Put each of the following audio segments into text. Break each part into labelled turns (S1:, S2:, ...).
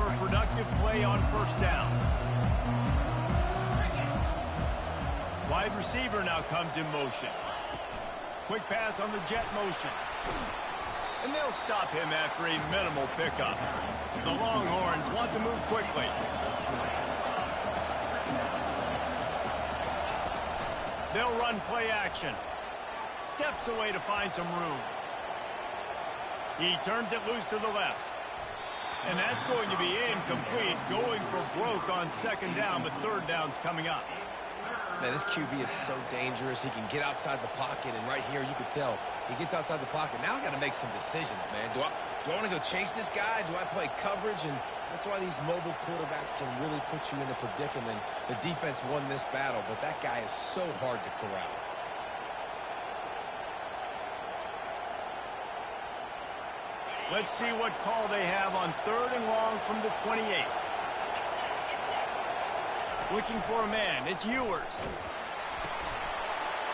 S1: for a productive play on first down. Wide receiver now comes in motion. Quick pass on the jet motion. And they'll stop him after a minimal pickup. The Longhorns want to move quickly. They'll run play action. Steps away to find some room. He turns it loose to the left. And that's going to be incomplete, going for broke on second down, but third down's coming up.
S2: Man, this QB is so dangerous. He can get outside the pocket, and right here you can tell he gets outside the pocket. Now I got to make some decisions, man. Do I want to go chase this guy? Do I play coverage? And that's why these mobile quarterbacks can really put you in a predicament. The defense won this battle, but that guy is so hard to corral.
S1: Let's see what call they have on third and long from the 28. Looking for a man. It's Ewers.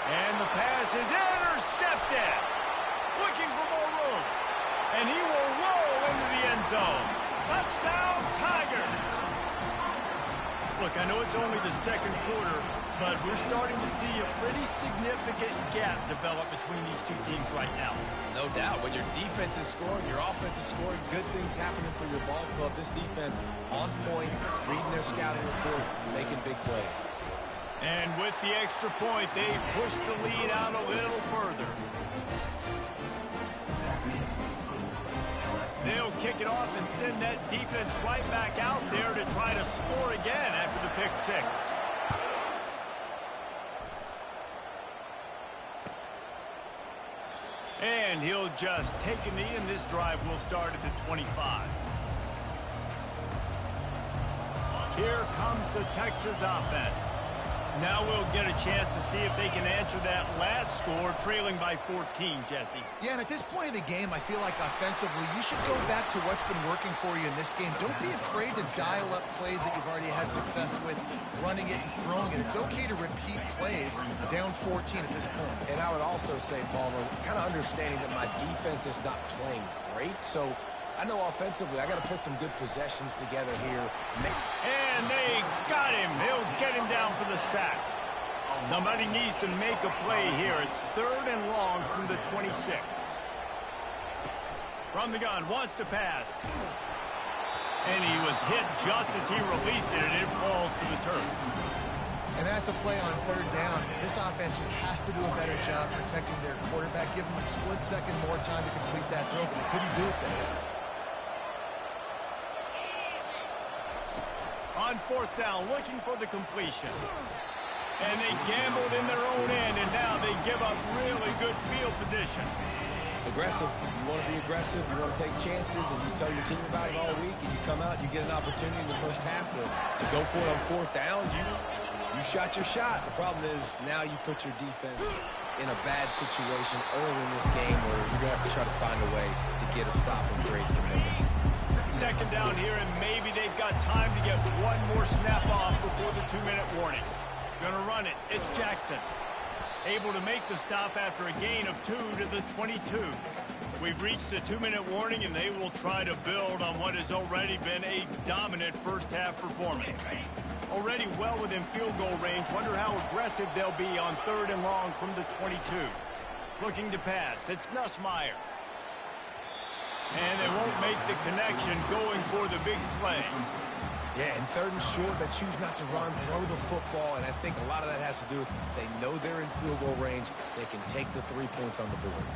S1: And the pass is intercepted. Looking for more room. And he will roll into the end zone. Touchdown, Tigers. Look, I know it's only the second quarter, but we're starting to see a pretty significant gap develop between these two teams right now.
S2: No doubt. When your defense is scoring, your offense is scoring, good things happening for your ball club. This defense on point, reading their scouting report, making big plays.
S1: And with the extra point, they push the lead out a little further. They'll kick it off and send that defense right back out there to try to score again after the pick six. And he'll just take a knee, and this drive will start at the 25. Here comes the Texas offense. Now we'll get a chance to see if they can answer that last score, trailing by 14, Jesse.
S3: Yeah, and at this point of the game, I feel like offensively, you should go back to what's been working for you in this game. Don't be afraid to dial up plays that you've already had success with, running it and throwing it. It's okay to repeat plays down 14 at this point.
S2: And I would also say, Palmer, kind of understanding that my defense is not playing great, so I know offensively I got to put some good possessions together here.
S1: And they got him. He'll get him down for the sack. Somebody needs to make a play here. It's third and long from the 26. From the gun, wants to pass. And he was hit just as he released it, and it falls to the turf.
S3: And that's a play on third down. This offense just has to do a better job protecting their quarterback. Give them a split second more time to complete that throw, but they couldn't do it there.
S1: On fourth down, looking for the completion. And they gambled in their own end, and now they give up really good field position.
S2: Aggressive. You want to be aggressive. You want to take chances, and you tell your team about it all week, and you come out, you get an opportunity in the first half to go for it on fourth down. You shot your shot. The problem is now you put your defense in a bad situation early in this game where you're going to have to try to find a way to get a stop and create some momentum.
S1: Second down here, and maybe they've got time to get one more snap off before the 2-minute warning. Gonna run it. It's Jackson. Able to make the stop after a gain of 2 to the 22. We've reached the 2-minute warning, and they will try to build on what has already been a dominant first-half performance. Already well within field goal range. Wonder how aggressive they'll be on third and long from the 22. Looking to pass. It's Nussmeier. And they won't make the connection, going for the big play.
S2: Yeah, and third and short, they choose not to run, throw the football, and I think a lot of that has to do with they know they're in field goal range. They can take the 3 points on the board.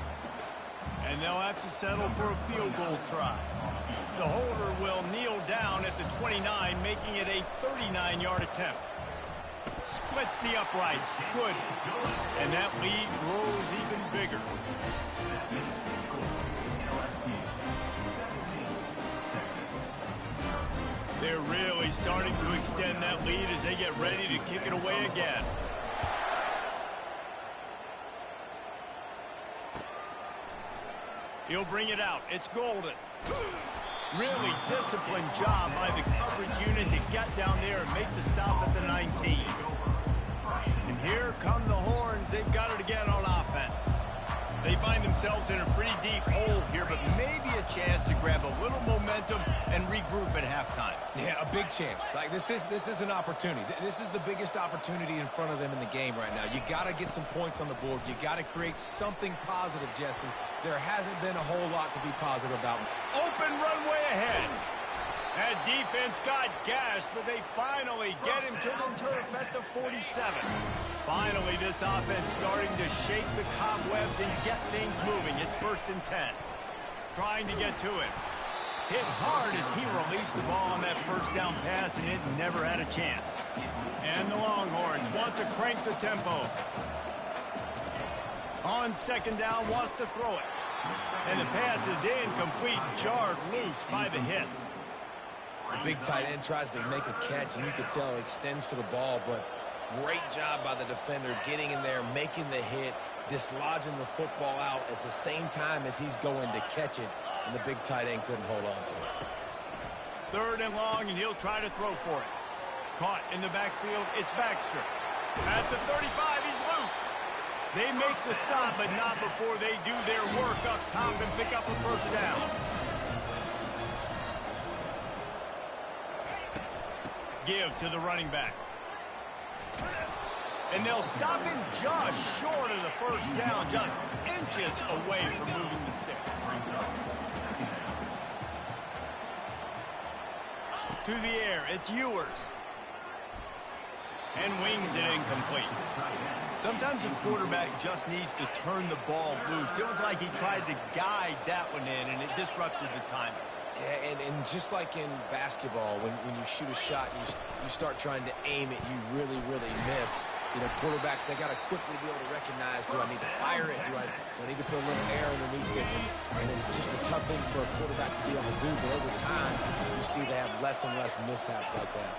S1: And they'll have to settle for a field goal try. The holder will kneel down at the 29, making it a 39-yard attempt. Splits the uprights. Good. And that lead grows even bigger. They're really starting to extend that lead as they get ready to kick it away again. He'll bring it out. It's Golden. Really disciplined job by the coverage unit to get down there and make the stop at the 19. And here come the Horns. They've got it again on offense. They find themselves in a pretty deep hole here, but maybe a chance to grab a little momentum and regroup at halftime.
S2: Yeah, a big chance. Like this is an opportunity. This is the biggest opportunity in front of them in the game right now. You got to get some points on the board. You got to create something positive, Jesse. There hasn't been a whole lot to be positive about.
S1: Open runway ahead. That defense got gashed, but they finally get him to the turf at the 47. Finally, this offense starting to shake the cobwebs and get things moving. It's 1st and 10. Trying to get to it. Hit hard as he released the ball on that first down pass, and it never had a chance. And the Longhorns want to crank the tempo. On 2nd down, wants to throw it. And the pass is incomplete, jarred loose by the hit.
S2: The big tight end tries to make a catch, and you can tell he extends for the ball, but great job by the defender getting in there, making the hit, dislodging the football out at the same time as he's going to catch it, and the big tight end couldn't hold on to it.
S1: 3rd and long, and he'll try to throw for it. Caught in the backfield, it's Baxter. At the 35, he's loose. They make the stop, but not before they do their work up top and pick up a 1st down. Give to the running back. And they'll stop him just short of the 1st down, just inches away from moving the sticks. To the air, it's Ewers. And wings it incomplete. Sometimes a quarterback just needs to turn the ball loose. It was like he tried to guide that one in, and it disrupted the timing.
S2: Yeah, and just like in basketball, when you shoot a shot and you start trying to aim it, you really, really miss. You know, quarterbacks, they got to quickly be able to recognize, do I need to fire it? Do I need to put a little air underneath it? And it's just a tough thing for a quarterback to be able to do. But over time, you see they have less and less mishaps like that.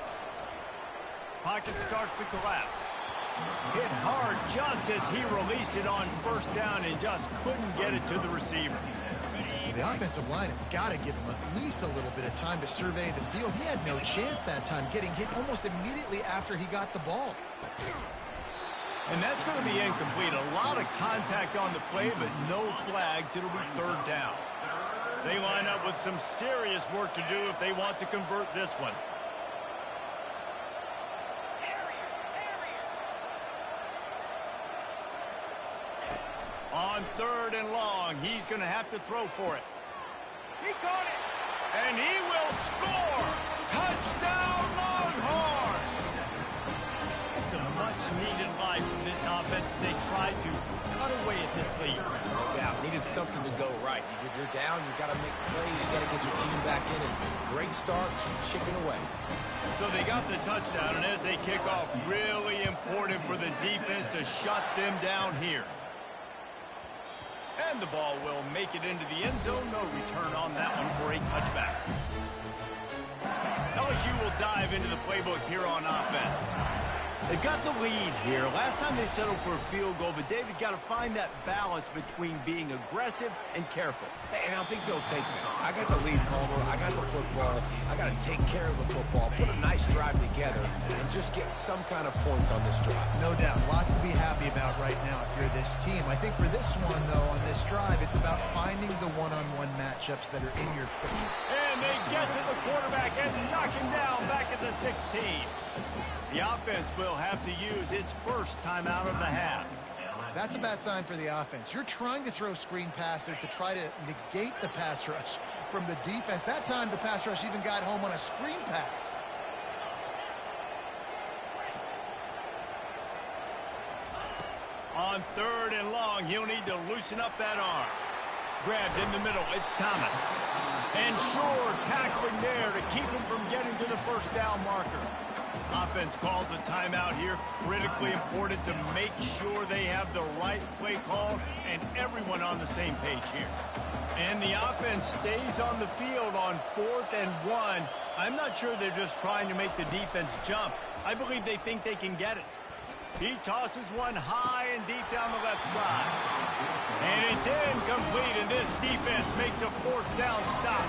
S1: Pocket starts to collapse. Hit hard just as he released it on 1st down and just couldn't get it to the receiver.
S3: The offensive line has got to give him at least a little bit of time to survey the field. He had no chance that time, getting hit almost immediately after he got the ball.
S1: And that's going to be incomplete. A lot of contact on the play, but no flags. It'll be 3rd down. They line up with some serious work to do if they want to convert this one. On 3rd and long, he's going to have to throw for it. He caught it, and he will score! Touchdown, Longhorns! It's a much-needed line from this offense as they try to cut away at this lead.
S2: No doubt. Needed something to go right. You're down, you got to make plays, you got to get your team back in, and great start, keep chipping away.
S1: So they got the touchdown, and as they kick off, really important for the defense to shut them down here. And the ball will make it into the end zone. No return on that one for a touchback. LSU will dive into the playbook here on offense. They've got the lead here. Last time they settled for a field goal, but David got to find that balance between being aggressive and careful.
S2: And I think they'll take that. I got the lead, Palmer. I got the football. I got to take care of the football, put a nice drive together, and just get some kind of points on this drive.
S3: No doubt. Lots to be happy about right now if you're this team. I think for this one, though, on this drive, it's about finding the one-on-one matchups that are in your favor.
S1: And they get to the quarterback and knock him down back at the 16. The offense will have to use its 1st timeout of the half.
S3: That's a bad sign for the offense. You're trying to throw screen passes to try to negate the pass rush from the defense. That time, the pass rush even got home on a screen pass.
S1: On 3rd and long, he'll need to loosen up that arm. Grabbed in the middle, it's Thomas. And sure, tackling there to keep him from getting to the 1st down marker. Offense calls a timeout here. Critically important to make sure they have the right play call and everyone on the same page here. And the offense stays on the field on 4th and 1. I'm not sure they're just trying to make the defense jump. I believe they think they can get it. He tosses one high and deep down the left side. And it's incomplete, and this defense makes a 4th down stop.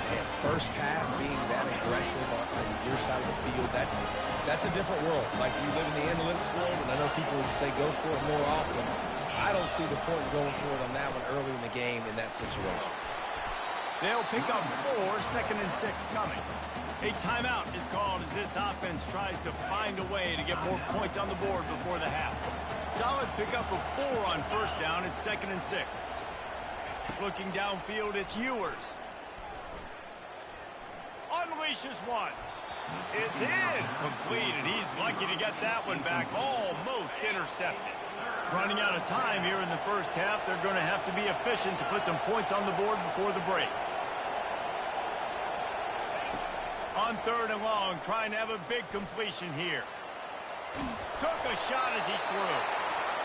S2: And 1st half being that aggressive on your side of the field, that's a different world. Like, you live in the analytics world, and I know people say go for it more often. I don't see the point in going for it on that one early in the game in that situation.
S1: They'll pick up 4, 2nd and 6 coming. A timeout is called as this offense tries to find a way to get more points on the board before the half. Solid pickup of 4 on 1st down. It's 2nd and 6. Looking downfield, it's Ewers. Unleashes one. It's in. Complete, and he's lucky to get that one back. Almost intercepted. Running out of time here in the first half. They're going to have to be efficient to put some points on the board before the break. On 3rd and long, trying to have a big completion here. Took a shot as he threw.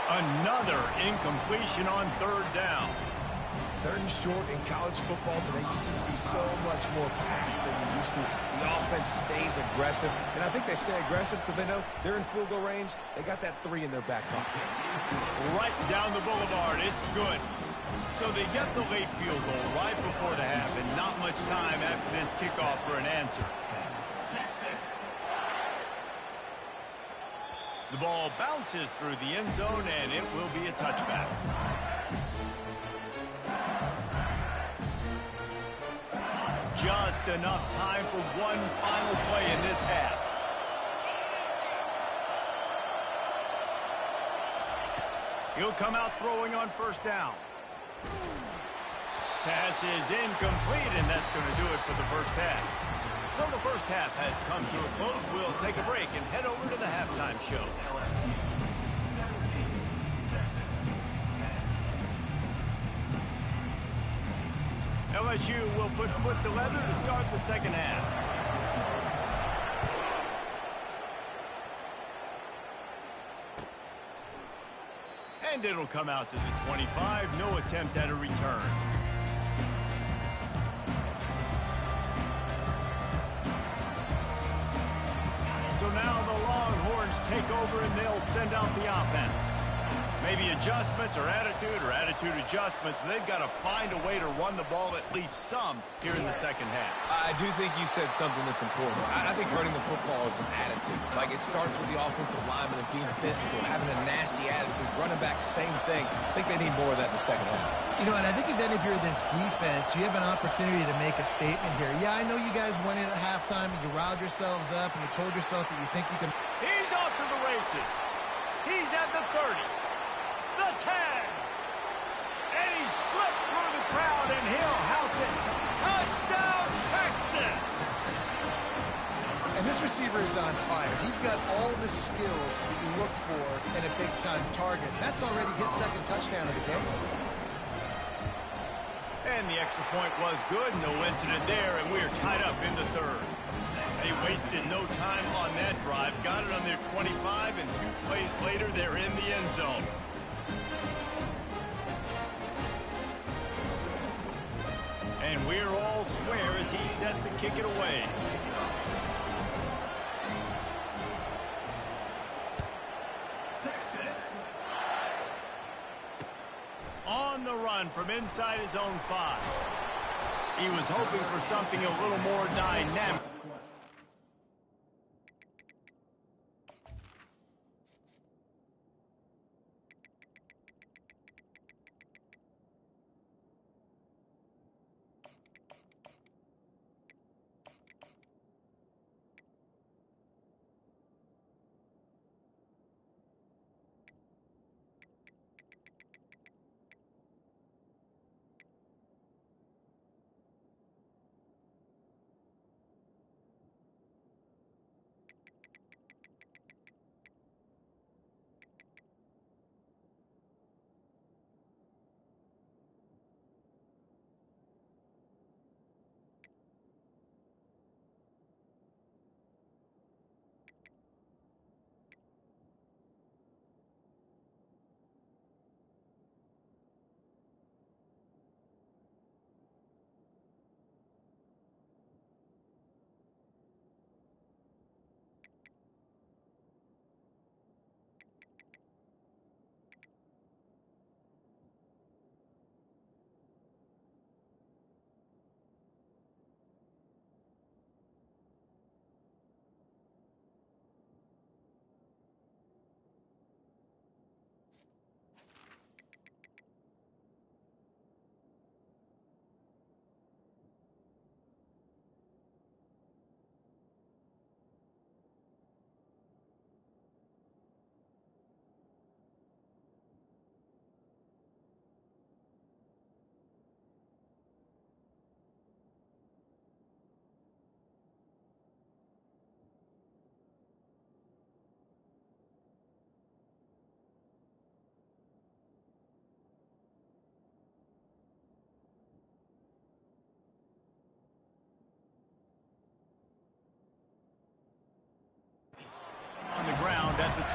S1: Another incompletion on 3rd down.
S2: 3rd and short in college football today, you see so much more pass than you used to. The offense stays aggressive, and I think they stay aggressive because they know they're in field goal range. They got that 3 in their back pocket.
S1: Right down the boulevard. It's good. So they get the late field goal right before the half, and not much time after this kickoff for an answer. The ball bounces through the end zone, and it will be a touchback. Just enough time for one final play in this half. He'll come out throwing on 1st down. Pass is incomplete, and that's going to do it for the first half. So the first half has come to a close. We'll take a break and head over to the halftime show. LSU will put foot to leather to start the second half. And it'll come out to the 25. No attempt at a return. So now the Longhorns take over and they'll send out the offense. Maybe adjustments or attitude adjustments. But they've got to find a way to run the ball at least some here in the second half.
S2: I do think you said something that's important. I think running the football is an attitude. Like, it starts with the offensive lineman and being physical, having a nasty attitude. Running back, same thing. I think they need more of that in the second half.
S3: You know, and I think then if you're this defense, you have an opportunity to make a statement here. Yeah, I know you guys went in at halftime and you riled yourselves up and you told yourself that you think you can.
S1: He's off to the races. He's at the 30. The 10. And he slipped through the crowd, and he'll house it. Touchdown, Texas!
S3: And this receiver is on fire. He's got all the skills that you look for in a big-time target. That's already his 2nd touchdown of the game.
S1: And the extra point was good. No incident there, and we're tied up in the 3rd. They wasted no time on that drive. Got it on their 25, and 2 plays later, they're in the end zone. And we're all square as he's set to kick it away. Texas. On the run from inside his own 5. He was hoping for something a little more dynamic.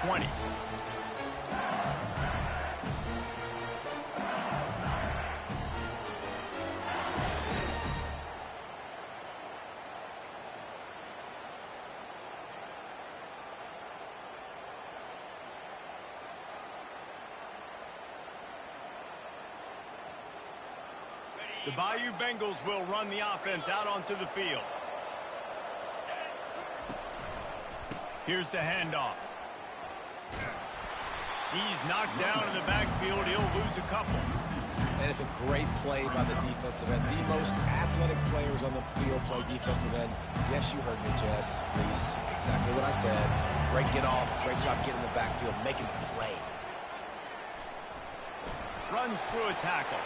S1: 20. The Bayou Bengals will run the offense out onto the field. Here's the handoff. He's knocked down in the backfield. He'll lose a couple.
S2: And it's a great play by the defensive end. The most athletic players on the field play defensive end. Yes, you heard me, Jess, Reese. Exactly what I said. Great get off. Great job getting in the backfield, making the play.
S1: Runs through a tackle.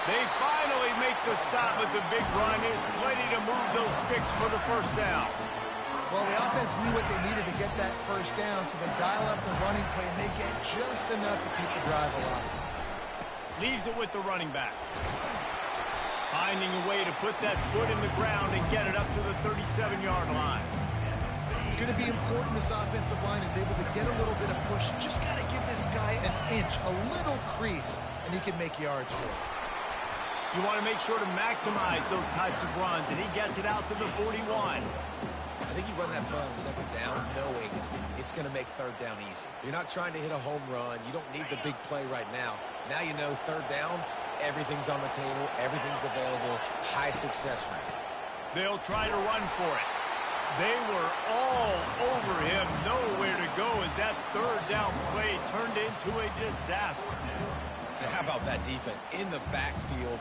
S1: They finally make the stop with the big run. There's plenty to move those sticks for the first down.
S3: Well, the offense knew what they needed to get that first down, so they dial up the running play, and they get just enough to keep the drive alive.
S1: Leaves it with the running back. Finding a way to put that foot in the ground and get it up to the 37-yard line.
S3: It's going to be important this offensive line is able to get a little bit of push. Just got to give this guy an inch, a little crease, and he can make yards for it.
S1: You want to make sure to maximize those types of runs, and he gets it out to the 41.
S2: I think you run that play on second down knowing it's going to make third down easy. You're not trying to hit a home run. You don't need the big play right now. Now you know third down, everything's on the table, everything's available, high success rate.
S1: They'll try to run for it. They were all over him, nowhere to go as that third down play turned into a disaster.
S2: How about that defense in the backfield,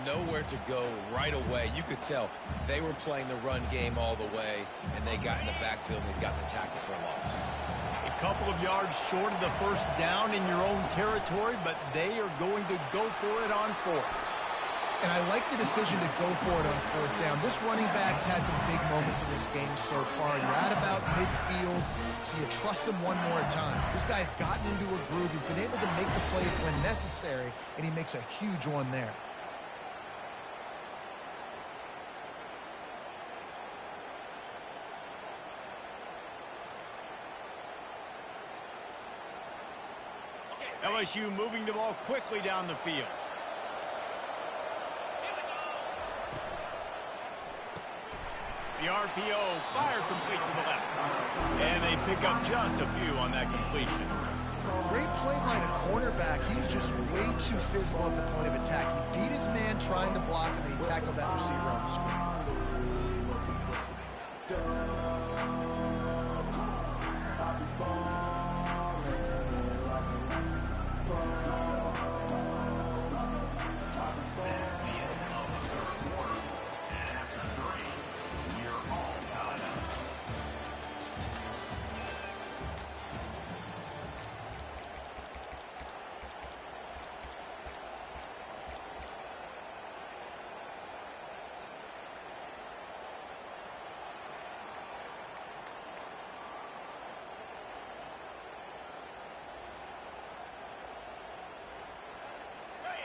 S2: nowhere to go right away. You could tell they were playing the run game all the way, and they got in the backfield and got the tackle for a loss.
S1: A couple of yards short of the first down in your own territory, but they are going to go for it on fourth.
S3: And I like the decision to go for it on fourth down. This running back's had some big moments in this game so far. You're at about midfield, so you trust him one more time. This guy's gotten into a groove. He's been able to make the plays when necessary, and he makes a huge one there.
S1: LSU moving the ball quickly down the field. The RPO, fire complete to the left. And they pick up just a few on that completion.
S3: Great play by the cornerback. He was just way too physical at the point of attack. He beat his man trying to block him, and he tackled that receiver on the screen.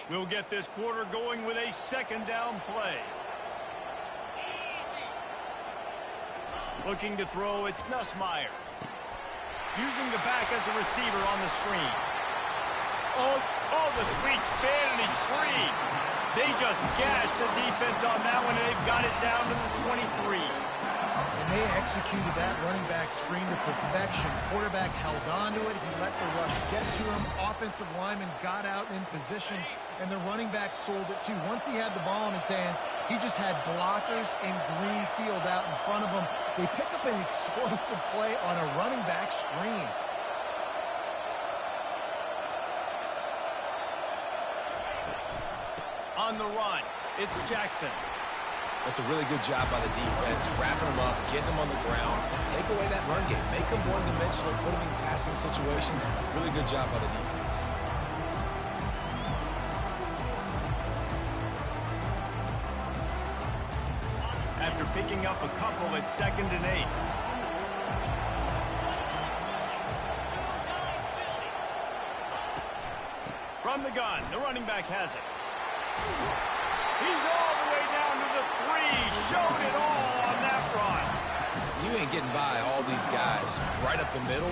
S1: We'll get this quarter going with a second down play. Looking to throw, it's Nussmeier. Using the back as a receiver on the screen. Oh, the sweet spin, and he's free. They just gashed the defense on that one, and they've got it down to the 23.
S3: And they executed that running back screen to perfection. Quarterback held on to it. He let the rush get to him. Offensive lineman got out in position, and the running back sold it too. Once he had the ball in his hands, he just had blockers and green field out in front of him. They pick up an explosive play on a running back screen.
S1: On the run, it's Jackson.
S2: That's a really good job by the defense, wrapping them up, getting them on the ground, take away that run game, make them one-dimensional, put them in passing situations. Really good job by the defense.
S1: After picking up a couple at 2nd and 8. From the gun, the running back has it. He's all the way down to the 3. Showed it all on that run.
S2: You ain't getting by all these guys right up the middle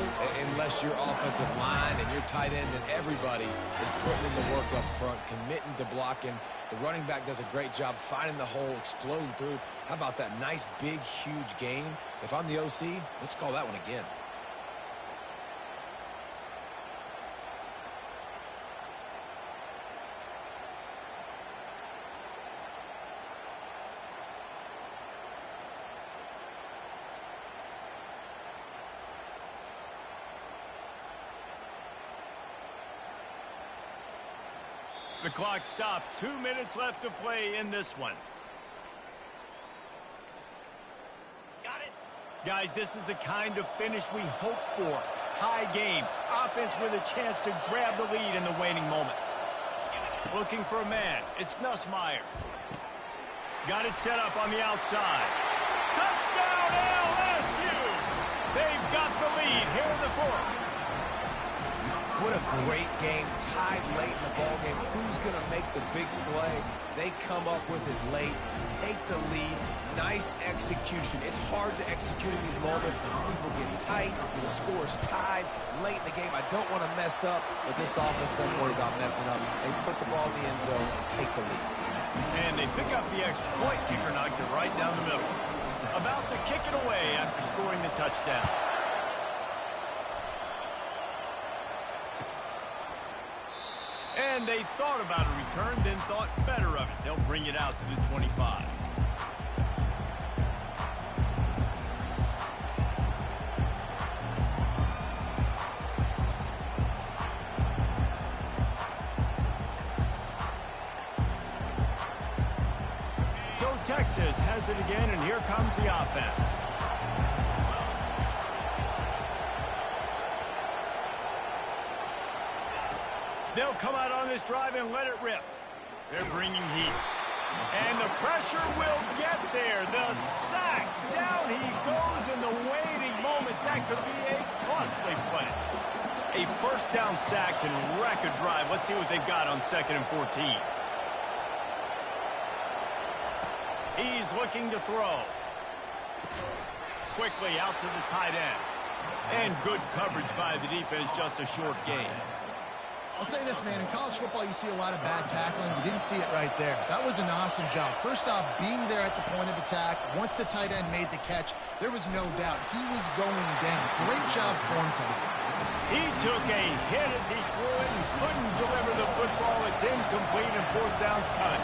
S2: unless your offensive line and your tight ends and everybody is putting in the work up front, committing to blocking. The running back does a great job finding the hole, exploding through. How about that nice, big, huge game? If I'm the OC, let's call that one again.
S1: The clock stops. 2 minutes left to play in this one. Got it. Guys, this is the kind of finish we hope for. Tie game. Offense with a chance to grab the lead in the waning moments. Looking for a man. It's Nussmeier. Got it set up on the outside. Touchdown, LSU! They've got the lead here in the fourth.
S2: What a great game, tied late in the ballgame. Who's going to make the big play? They come up with it late, take the lead. Nice execution. It's hard to execute in these moments. People get tight. The score's tied late in the game. I don't want to mess up, but this offense doesn't worry about messing up. They put the ball in the end zone and take the lead.
S1: And they pick up the extra point. Kicker knocked it right down the middle. About to kick it away after scoring the touchdown. And they thought about a return, then thought better of it. They'll bring it out to the 25. So Texas has it again, and here comes the offense. They'll come out on this drive and let it rip. They're bringing heat. And the pressure will get there. The sack. Down he goes in the waning moments. That could be a costly play. A first down sack can wreck a drive. Let's see what they've got on 2nd and 14. He's looking to throw. Quickly out to the tight end. And good coverage by the defense, just a short gain.
S3: I'll say this, man. In college football, you see a lot of bad tackling. You didn't see it right there. That was an awesome job. First off, being there at the point of attack. Once the tight end made the catch, there was no doubt he was going down. Great job for him tonight.
S1: He took a hit as he threw it and couldn't deliver the football. It's incomplete and 4th down's cut.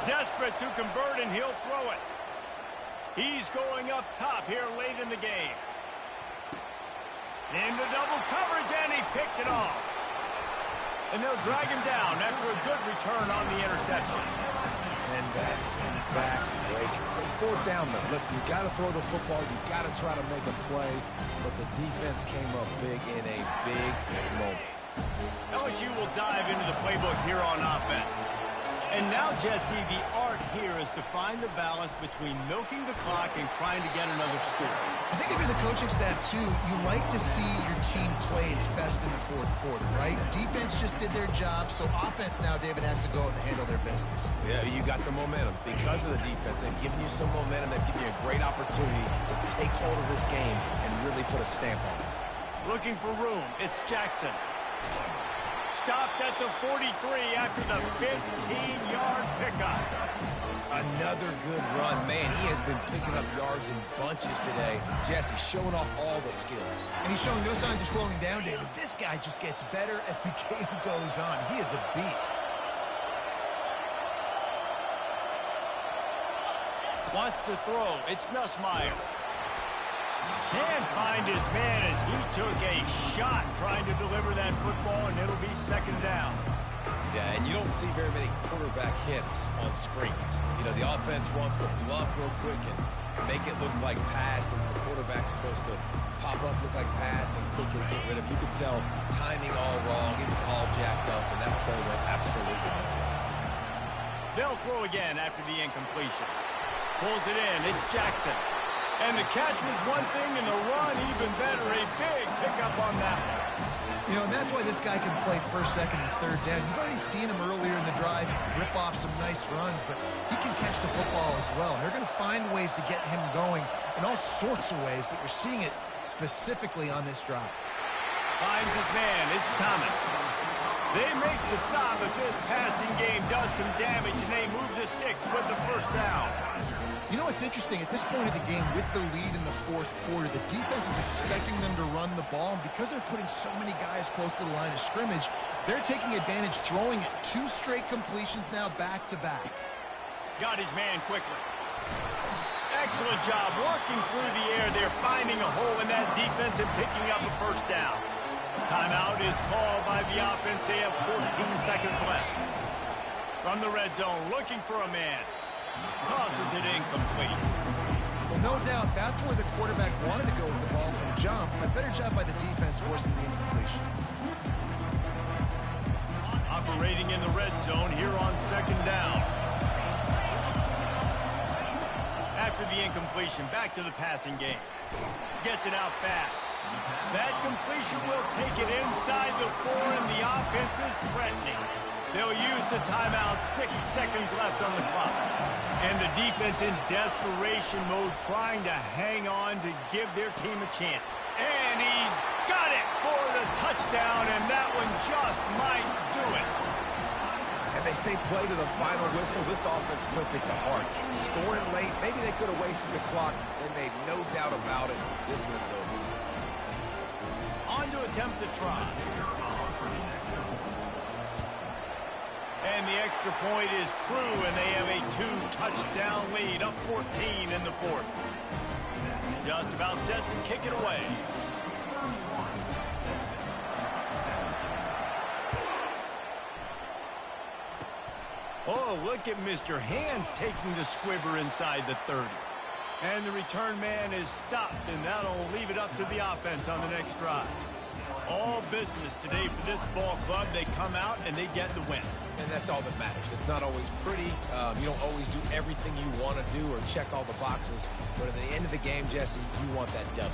S1: Desperate to convert, and he'll throw it. He's going up top here late in the game. Into double coverage, and he picked it off. And they'll drag him down after a good return on the interception.
S2: And that's a backbreaker. It's 4th down, though. Listen, you got to throw the football. You got to try to make a play. But the defense came up big in a big moment.
S1: LSU will dive into the playbook here on offense. And now, Jesse, the art here is to find the balance between milking the clock and trying to get another score.
S3: I think if you're the coaching staff, too, you like to see your team play its best in the 4th quarter, right? Defense just did their job, so offense now, David, has to go out and handle their business.
S2: Yeah, you got the momentum. Because of the defense, they've given you some momentum. They've given you a great opportunity to take hold of this game and really put a stamp on it.
S1: Looking for room. It's Jackson. Stopped at the 43 after the 15-yard pickup.
S2: Another good run. Man, he has been picking up yards in bunches today. Jesse showing off all the skills.
S3: And he's showing no signs of slowing down, David. This guy just gets better as the game goes on. He is a beast.
S1: Wants to throw. It's Nussmeier. Can't find his man as he took a shot trying to deliver that football, and it'll be 2nd down.
S2: Yeah, and you don't see very many quarterback hits on screens. You know, the offense wants to bluff real quick and make it look like pass, and the quarterback's supposed to pop up, look like pass, and quickly get rid of it. You could tell timing all wrong. It was all jacked up, and that play went absolutely nowhere.
S1: They'll throw again after the incompletion. Pulls it in. It's Jackson. And the catch was one thing, and the run even better. A big pickup on that one.
S3: You know, and that's why this guy can play first, second, and third down. You've already seen him earlier in the drive rip off some nice runs, but he can catch the football as well. And they're going to find ways to get him going in all sorts of ways, but you're seeing it specifically on this drive.
S1: Finds his man. It's Thomas. They make the stop, but this passing game does some damage, and they move the sticks with the first down.
S3: You know, it's interesting. At this point of the game, with the lead in the fourth quarter, the defense is expecting them to run the ball, and because they're putting so many guys close to the line of scrimmage, they're taking advantage, throwing it 2 straight completions now back-to-back.
S1: Got his man quickly. Excellent job working through the air. They're finding a hole in that defense and picking up a first down. Timeout is called by the offense. They have 14 seconds left. From the red zone, looking for a man. Tosses it incomplete.
S3: Well, no doubt that's where the quarterback wanted to go with the ball from jump, but better job by the defense forcing the incompletion.
S1: Operating in the red zone here on second down. After the incompletion, back to the passing game. Gets it out fast. That completion will take it inside the 4, and the offense is threatening. They'll use the timeout, 6 seconds left on the clock. And the defense in desperation mode, trying to hang on to give their team a chance. And he's got it for the touchdown, and that one just might do it.
S2: And they say play to the final whistle. This offense took it to heart. Scoring late, maybe they could have wasted the clock. They made no doubt about it. This one's over.
S1: On to attempt the try. And the extra point is true, and they have a 2-touchdown lead, up 14 in the fourth. Just about set to kick it away. Oh, look at Mr. Hands taking the squibber inside the 30. And the return man is stopped, and that'll leave it up to the offense on the next drive. All business today for this ball club. They come out and they get the win.
S2: And that's all that matters. It's not always pretty. You don't always do everything you want to do or check all the boxes. But at the end of the game, Jesse, you want that W.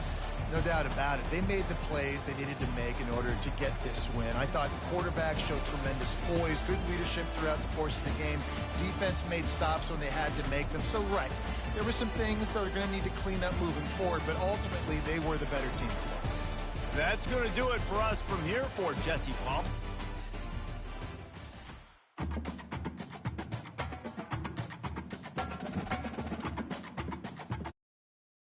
S3: No doubt about it. They made the plays they needed to make in order to get this win. I thought the quarterback showed tremendous poise, good leadership throughout the course of the game. Defense made stops when they had to make them. So, right, there were some things that are going to need to clean up moving forward, but ultimately they were the better team today.
S1: That's going to do it for us from here for Jesse Plump.